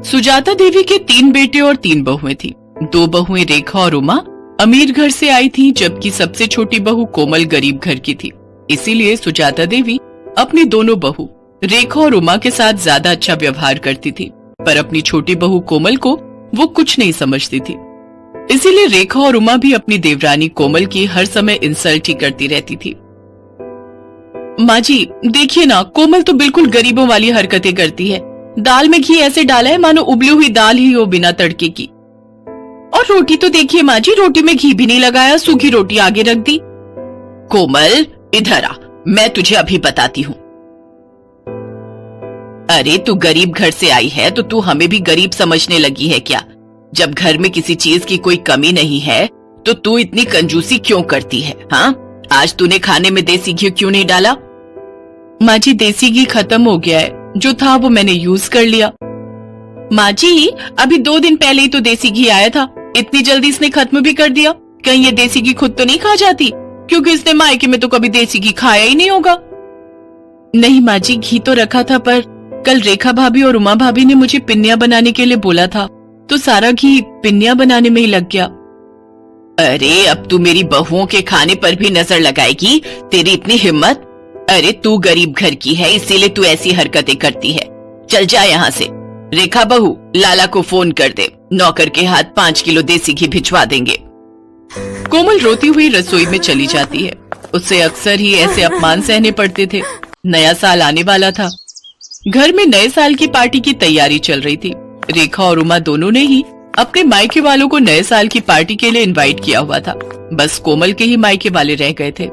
सुजाता देवी के 3 बेटे और 3 बहुएं थी। 2 बहुएं रेखा और उमा अमीर घर से आई थीं, जबकि सबसे छोटी बहू कोमल गरीब घर की थी। इसीलिए सुजाता देवी अपनी दोनों बहू रेखा और उमा के साथ ज्यादा अच्छा व्यवहार करती थी, पर अपनी छोटी बहू कोमल को वो कुछ नहीं समझती थी। इसीलिए रेखा और उमा भी अपनी देवरानी कोमल की हर समय इंसल्ट ही करती रहती थी। माँ जी देखिए ना, कोमल तो बिल्कुल गरीबों वाली हरकतें करती है। दाल में घी ऐसे डाला है मानो उबली हुई दाल ही हो बिना तड़के की। और रोटी तो देखिए माँ जी, रोटी में घी भी नहीं लगाया, सूखी रोटी आगे रख दी। कोमल इधर आ, मैं तुझे अभी बताती हूँ। अरे तू गरीब घर से आई है तो तू हमें भी गरीब समझने लगी है क्या? जब घर में किसी चीज की कोई कमी नहीं है तो तू इतनी कंजूसी क्यों करती है? हाँ, आज तूने खाने में देसी घी क्यों नहीं डाला? माँ जी देसी घी खत्म हो गया है, जो था वो मैंने यूज कर लिया। माँ जी अभी 2 दिन पहले ही तो देसी घी आया था, इतनी जल्दी इसने खत्म भी कर दिया। कहीं ये देसी घी खुद तो नहीं खा जाती, क्योंकि इसने मायके में तो कभी देसी घी खाया ही नहीं होगा। नहीं माँ जी, घी तो रखा था, पर कल रेखा भाभी और उमा भाभी ने मुझे पिन्नियां बनाने के लिए बोला था, तो सारा घी पिन्नियां बनाने में ही लग गया। अरे अब तू मेरी बहुओं के खाने पर भी नजर लगाएगी? तेरी इतनी हिम्मत? अरे तू गरीब घर की है, इसीलिए तू ऐसी हरकतें करती है। चल जा यहाँ से। रेखा बहू, लाला को फोन कर दे, नौकर के हाथ 5 किलो देसी घी भिजवा देंगे। कोमल रोती हुई रसोई में चली जाती है। उससे अक्सर ही ऐसे अपमान सहने पड़ते थे। नया साल आने वाला था। घर में नए साल की पार्टी की तैयारी चल रही थी। रेखा और उमा दोनों ने ही अपने मायके वालों को नए साल की पार्टी के लिए इनवाइट किया हुआ था। बस कोमल के ही मायके वाले रह गए थे।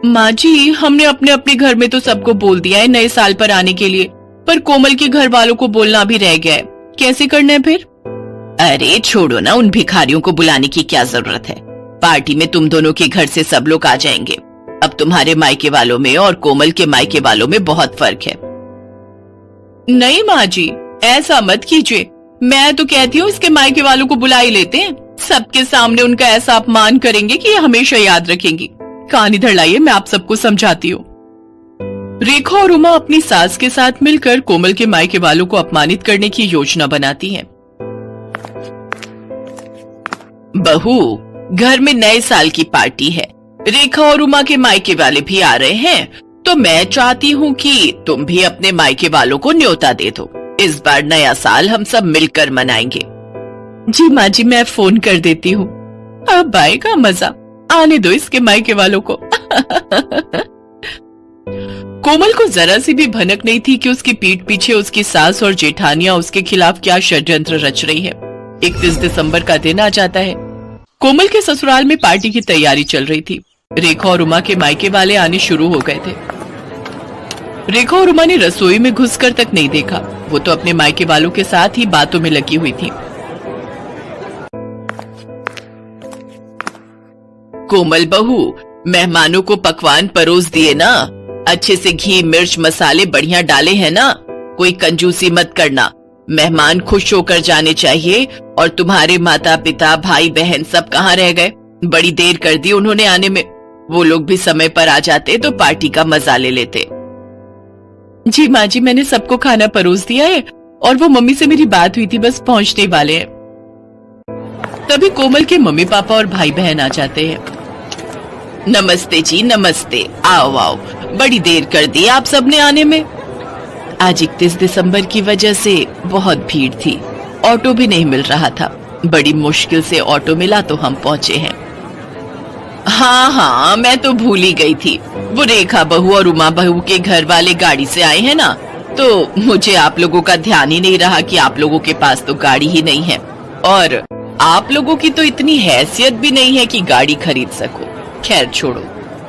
माँ जी हमने अपने अपने घर में तो सबको बोल दिया है नए साल पर आने के लिए, पर कोमल के घर वालों को बोलना भी रह गया है। कैसे करना है फिर? अरे छोड़ो ना, उन भिखारियों को बुलाने की क्या जरूरत है। पार्टी में तुम दोनों के घर से सब लोग आ जाएंगे। अब तुम्हारे मायके वालों में और कोमल के मायके वालों में बहुत फर्क है। नहीं माँ जी ऐसा मत कीजिए, मैं तो कहती हूँ इसके मायके वालों को बुला ही लेते हैं। सबके सामने उनका ऐसा अपमान करेंगे कि ये हमेशा याद रखेंगी। कान इधर लाइए, मैं आप सबको समझाती हूँ। रेखा और उमा अपनी सास के साथ मिलकर कोमल के मायके वालों को अपमानित करने की योजना बनाती हैं। बहू, घर में नए साल की पार्टी है, रेखा और उमा के मायके वाले भी आ रहे हैं, तो मैं चाहती हूँ कि तुम भी अपने मायके वालों को न्योता दे दो। इस बार नया साल हम सब मिलकर मनाएंगे। जी माँ जी, मैं फोन कर देती हूँ। अब आएगा मजा, आने दो इसके मायके वालों को। कोमल को जरा सी भी भनक नहीं थी कि उसकी पीठ पीछे उसकी सास और जेठानियां उसके खिलाफ क्या षड्यंत्र रच रही है। 31 दिसंबर का दिन आ जाता है। कोमल के ससुराल में पार्टी की तैयारी चल रही थी। रेखा और उमा के मायके वाले आने शुरू हो गए थे। रेखा और उमा ने रसोई में घुसकर तक नहीं देखा, वो तो अपने मायके वालों के साथ ही बातों में लगी हुई थी। कोमल बहू, मेहमानों को पकवान परोस दिए ना? अच्छे से घी मिर्च मसाले बढ़िया डाले हैं ना? कोई कंजूसी मत करना। मेहमान खुश होकर जाने चाहिए। और तुम्हारे माता पिता भाई बहन सब कहाँ रह गए? बड़ी देर कर दी उन्होंने आने में। वो लोग भी समय पर आ जाते तो पार्टी का मजा ले लेते। जी माँ जी, मैंने सबको खाना परोस दिया है और वो मम्मी से मेरी बात हुई थी, बस पहुंचने वाले हैं। तभी कोमल के मम्मी पापा और भाई बहन आ जाते हैं। नमस्ते जी, नमस्ते। आओ आओ, बड़ी देर कर दी आप सबने आने में। आज 31 दिसंबर की वजह से बहुत भीड़ थी, ऑटो भी नहीं मिल रहा था। बड़ी मुश्किल से ऑटो मिला तो हम पहुंचे हैं। हाँ, मैं तो भूल ही गई थी। वो रेखा बहू और उमा बहू के घर वाले गाड़ी से आए हैं ना, तो मुझे आप लोगों का ध्यान ही नहीं रहा कि आप लोगों के पास तो गाड़ी ही नहीं है, और आप लोगों की तो इतनी हैसियत भी नहीं है कि गाड़ी खरीद सको। खैर छोड़ो,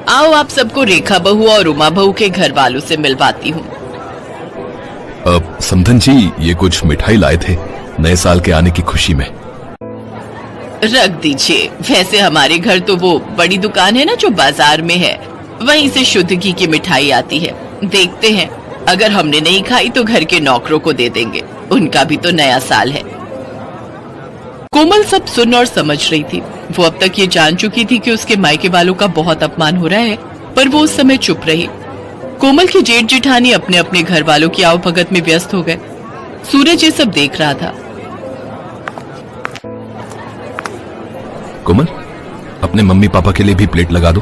आओ आप सबको रेखा बहू और उमा बहू के घर वालों से मिलवाती हूँ। समधन जी, ये कुछ मिठाई लाए थे नए साल के आने की खुशी में। रख दीजिए। वैसे हमारे घर तो वो बड़ी दुकान है ना जो बाजार में है, वहीं से शुद्ध घी की मिठाई आती है। देखते हैं, अगर हमने नहीं खाई तो घर के नौकरों को दे देंगे, उनका भी तो नया साल है। कोमल सब सुन और समझ रही थी। वो अब तक ये जान चुकी थी कि उसके मायके वालों का बहुत अपमान हो रहा है, पर वो उस समय चुप रही। कोमल की जेठ जेठानी अपने अपने घर वालों की आवभगत में व्यस्त हो गए। सूरज ये सब देख रहा था। कोमल, अपने मम्मी पापा के लिए भी प्लेट लगा दो,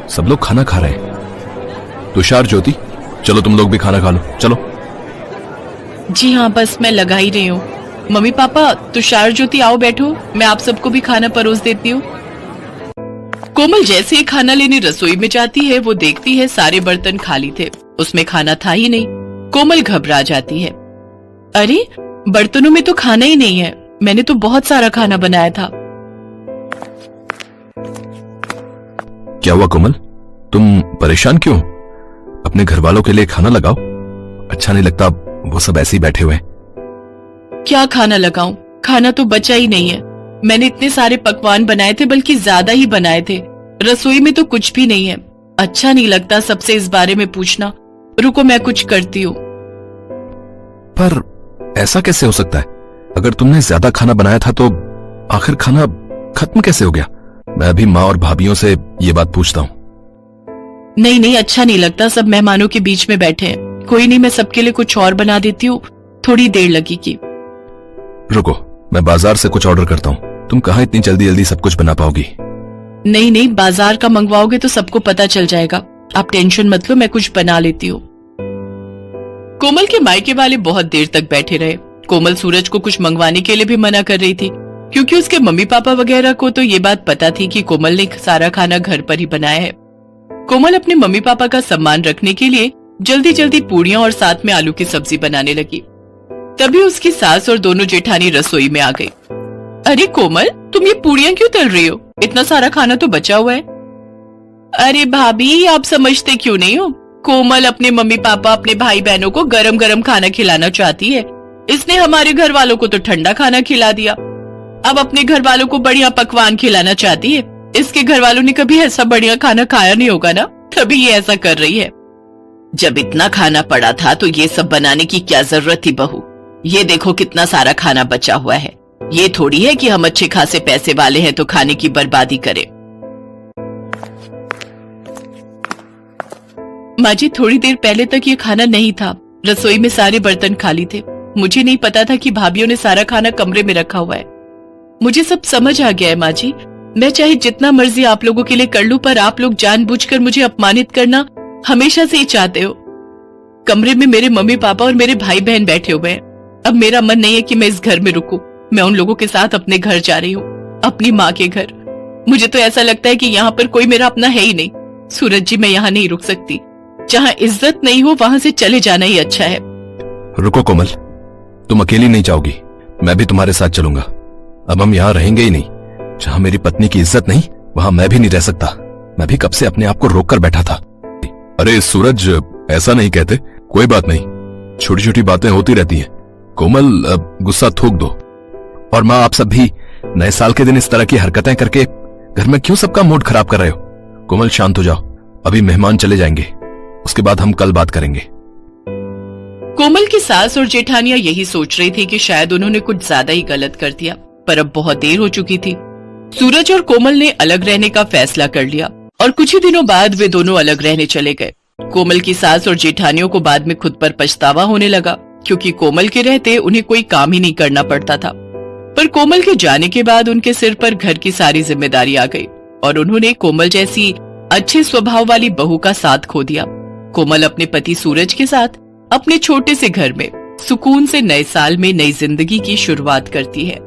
सब लोग खाना खा रहे हैं। तुषार, ज्योति, चलो तुम लोग भी खाना खा लो, चलो। जी हाँ, बस मैं लगा ही रही हूँ। मम्मी पापा, तुषार, ज्योति, आओ बैठो, मैं आप सबको भी खाना परोस देती हूँ। कोमल जैसे ही खाना लेने रसोई में जाती है, वो देखती है सारे बर्तन खाली थे, उसमें खाना था ही नहीं। कोमल घबरा जाती है। अरे, बर्तनों में तो खाना ही नहीं है, मैंने तो बहुत सारा खाना बनाया था। क्या हुआ कोमल, तुम परेशान क्यों? अपने घर वालों के लिए खाना लगाओ। अच्छा नहीं लगता वो सब ऐसे ही बैठे हुए हैं। क्या खाना लगाऊं? खाना तो बचा ही नहीं है। मैंने इतने सारे पकवान बनाए थे, बल्कि ज्यादा ही बनाए थे। रसोई में तो कुछ भी नहीं है। अच्छा नहीं लगता सबसे इस बारे में पूछना। रुको, मैं कुछ करती हूँ। पर ऐसा कैसे हो सकता है? अगर तुमने ज्यादा खाना बनाया था तो आखिर खाना खत्म कैसे हो गया? मैं अभी माँ और भाभीियों से ये बात पूछता हूँ। नहीं नहीं, अच्छा नहीं लगता, सब मेहमानों के बीच में बैठे हैं। कोई नहीं, मैं सबके लिए कुछ और बना देती हूँ, थोड़ी देर लगेगी। रुको, मैं बाजार से कुछ ऑर्डर करता हूँ। तुम कहाँ इतनी जल्दी जल्दी सब कुछ बना पाओगी? नहीं नहीं, बाजार का मंगवाओगे तो सबको पता चल जाएगा। आप टेंशन मत लो, मैं कुछ बना लेती हूँ। कोमल के मायके वाले बहुत देर तक बैठे रहे। कोमल सूरज को कुछ मंगवाने के लिए भी मना कर रही थी, क्योंकि उसके मम्मी पापा वगैरह को तो ये बात पता थी कि कोमल ने सारा खाना घर पर ही बनाया है। कोमल अपने मम्मी पापा का सम्मान रखने के लिए जल्दी जल्दी पूड़ियां और साथ में आलू की सब्जी बनाने लगी। तभी उसकी सास और दोनों जेठानी रसोई में आ गई। अरे कोमल, तुम ये पूड़ियां क्यों तल रही हो? इतना सारा खाना तो बचा हुआ है। अरे भाभी, आप समझते क्यों नहीं हो? कोमल अपने मम्मी पापा, अपने भाई बहनों को गरम गरम खाना खिलाना चाहती है। इसने हमारे घर वालों को तो ठंडा खाना खिला दिया, अब अपने घर वालों को बढ़िया पकवान खिलाना चाहती है। इसके घर वालों ने कभी ऐसा बढ़िया खाना खाया नहीं होगा ना, तभी ये ऐसा कर रही है। जब इतना खाना पड़ा था तो ये सब बनाने की क्या जरूरत थी बहू? ये देखो कितना सारा खाना बचा हुआ है। ये थोड़ी है कि हम अच्छे खासे पैसे वाले हैं तो खाने की बर्बादी करें। माँ जी, थोड़ी देर पहले तक ये खाना नहीं था। रसोई में सारे बर्तन खाली थे। मुझे नहीं पता था कि भाभीियों ने सारा खाना कमरे में रखा हुआ है। मुझे सब समझ आ गया है माँ जी। मैं चाहे जितना मर्जी आप लोगों के लिए कर लूं, पर आप लोग जानबूझकर मुझे अपमानित करना हमेशा से ही चाहते हो। कमरे में मेरे मम्मी पापा और मेरे भाई बहन बैठे हुए हैं। अब मेरा मन नहीं है कि मैं इस घर में रुकूं। मैं उन लोगों के साथ अपने घर जा रही हूँ, अपनी माँ के घर। मुझे तो ऐसा लगता है कि यहाँ पर कोई मेरा अपना है ही नहीं। सूरज जी, मैं यहाँ नहीं रुक सकती। जहाँ इज्जत नहीं हो वहां से चले जाना ही अच्छा है। रुको कोमल, तुम अकेली नहीं जाओगी, मैं भी तुम्हारे साथ चलूंगा। अब हम यहाँ रहेंगे ही नहीं। जहाँ मेरी पत्नी की इज्जत नहीं, वहां मैं भी नहीं रह सकता। मैं भी कब से अपने आप को रोक कर बैठा था। अरे सूरज, ऐसा नहीं कहते। कोई बात नहीं, छोटी छोटी बातें होती रहती हैं। कोमल, गुस्सा थूक दो। और माँ, आप सब भी नए साल के दिन इस तरह की हरकतें करके घर में क्यों सबका मूड खराब कर रहे हो? कोमल, शांत हो जाओ, अभी मेहमान चले जाएंगे, उसके बाद हम कल बात करेंगे। कोमल की सास और जेठानियां यही सोच रही थी कि शायद उन्होंने कुछ ज्यादा ही गलत कर दिया, पर अब बहुत देर हो चुकी थी। सूरज और कोमल ने अलग रहने का फैसला कर लिया और कुछ ही दिनों बाद वे दोनों अलग रहने चले गए। कोमल की सास और जेठानियों को बाद में खुद पर पछतावा होने लगा, क्योंकि कोमल के रहते उन्हें कोई काम ही नहीं करना पड़ता था। पर कोमल के जाने के बाद उनके सिर पर घर की सारी जिम्मेदारी आ गई और उन्होंने कोमल जैसी अच्छे स्वभाव वाली बहू का साथ खो दिया। कोमल अपने पति सूरज के साथ अपने छोटे से घर में सुकून से नए साल में नई जिंदगी की शुरुआत करती है।